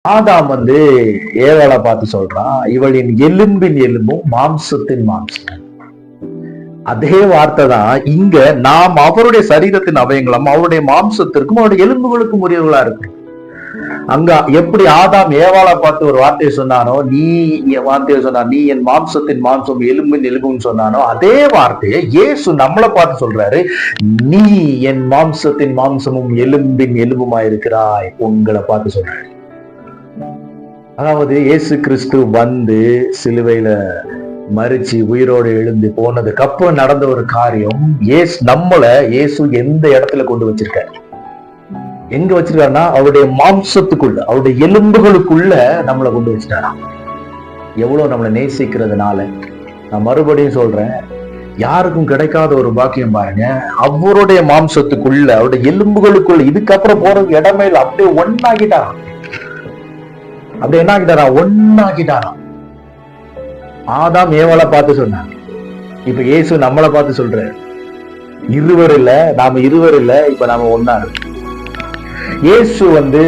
ஆதாம் ஏவாளை பார்த்து சொல்றான், இவளின் எலும்பின் எலும்பும் மாம்சத்தின் மாம்சம். அதே வார்த்தை தான் இங்க நாம் அவருடைய சரீரத்தின் அவயங்களும் அவருடைய மாம்சத்திற்கும் அவருடைய எலும்புகளுக்கும் உரியவர்களா இருக்கு. அங்க எப்படி ஆதாம் ஏவாளை பார்த்து ஒரு வார்த்தையை சொன்னானோ, நீ என் மாம்சத்தின் மாம்சம் எலும்பின் எலும்புன்னு சொன்னானோ, அதே வார்த்தையை இயேசு நம்மளை பார்த்து சொல்றாரு, நீ என் மாம்சத்தின் மாம்சமும் எலும்பின் எலும்புமா இருக்கிறாய். உங்களை பார்த்து சொல்றாரு. அதாவது இயேசு கிறிஸ்து சிலுவையில மரிச்சு உயிரோடு எழுந்து போனதுக்கு அப்புறம் நடந்த ஒரு காரியம். இயேசு எந்த இடத்துல கொண்டு வச்சிருக்காரு? எங்க வச்சிருக்காருன்னா அவருடைய மாம்சத்துக்குள்ள, அவருடைய எலும்புகளுக்குள்ள நம்மளை கொண்டு வச்சுட்டாராம். எவ்வளவு நம்மளை நேசிக்கிறதுனால. நான் மறுபடியும் சொல்றேன், யாருக்கும் கிடைக்காத ஒரு பாக்கியம் பாருங்க. அவருடைய மாம்சத்துக்குள்ள, அவருடைய எலும்புகளுக்குள்ள, இதுக்கப்புறம் போறதுக்கு இடமே இல்லை. அப்படியே ஒன்னாகிட்டாராம். அப்படி என்ன ஒன்னாகிட்டாராம். ஆதாம் ஏவாளை பார்த்து சொன்னார். இப்ப இயேசு நம்மளை பார்த்து சொல்ற, இருவர் இல்ல, நாம இருவர் இல்ல, இப்ப நாம ஒன்னா இருக்கு. இயேசு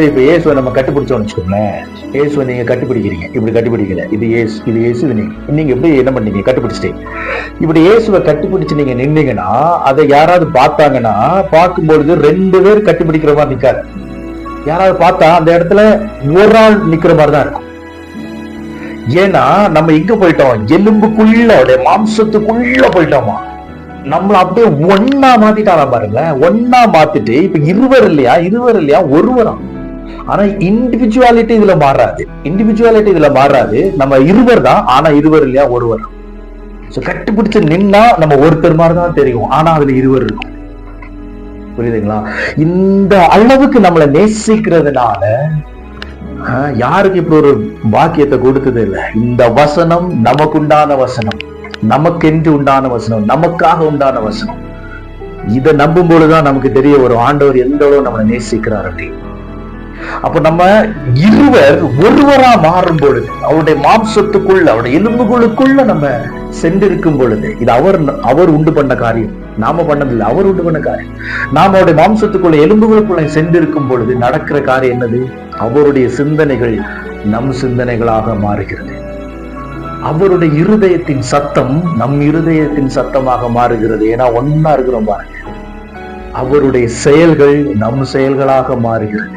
இப்ப இயேசுவை நம்ம கட்டுப்பிடிச்சோம்னு வச்சுக்கோங்களேன். இயேசுவை நீங்க கட்டுப்பிடிக்கிறீங்க, இப்படி கட்டுப்பிடிக்கல, இது இயேசு நீங்க எப்படி என்ன பண்ணீங்க? கட்டுப்பிடிச்சிட்டீங்க. இப்படி இயேசுவை கட்டுப்பிடிச்சு நீங்க நின்னீங்கன்னா, அதை யாராவது பார்த்தாங்கன்னா, பார்க்கும்பொழுது 2 பேர் கட்டுப்பிடிக்கிற மாதிரி நிக்காது. யாராவது பார்த்தா அந்த இடத்துல ஒரு ஆள் நிக்கிற மாதிரிதான் இருக்கும். ஏன்னா நம்ம எங்க போயிட்டோம்? எலும்புக்குள்ள, மாம்சத்துக்குள்ள போயிட்டோமா. நம்மள அப்படியே ஒன்னா மாத்திட்டாலாம் பாருங்க. ஒன்னா மாத்திட்டு இப்ப இருவர் இல்லையா ஒருவரா. ஆனா இண்டிவிஜுவாலிட்டி இதுல மாறாது. நம்ம இருவர் தான், ஆனா இருவர் இல்லையா ஒருவர். கட்டுப்பிடிச்சு நின்னா நம்ம ஒருத்தர் மாதிரிதான் தெரியும், ஆனா அதுல இருவர் இருக்கும். புரியுதுங்களா? இந்த அளவுக்கு நம்மளை நேசிக்கிறதுனால யாருக்கு இப்படி ஒரு பாக்கியத்தை கொடுத்தது இல்லை. இந்த வசனம் நமக்கு உண்டான வசனம், நமக்கென்று உண்டான வசனம், நமக்காக உண்டான வசனம். இதை நம்பும் பொழுதுதான் நமக்கு தெரிய வரும் ஆண்டவர் எந்த அளவு நம்மளை நேசிக்கிறார் அப்படின்னு. அப்ப நம்ம இருவர் ஒருவரா மாறும் பொழுது, அவருடைய மாம்சத்துக்குள்ள, அவருடைய எலும்புகளுக்குள்ள நம்ம சென்றிருக்கும் பொழுது, இது அவர் உண்டு பண்ண காரியம், நாம பண்ணதில்லை, அவர் உண்டு பண்ண காரியம். நாம அவருடைய மாம்சத்துக்குள்ள, எலும்புகளுக்குள்ள சென்றிருக்கும் பொழுது நடக்கிற காரியம் என்னது? அவருடைய சிந்தனைகள் நம் சிந்தனைகளாக மாறுகிறது. அவருடைய இருதயத்தின் சத்தம் நம் இருதயத்தின் சத்தமாக மாறுகிறது. ஏன்னா ஒன்னா இருக்கிறோம் பாருங்க. அவருடைய செயல்கள் நம் செயல்களாக மாறுகிறது.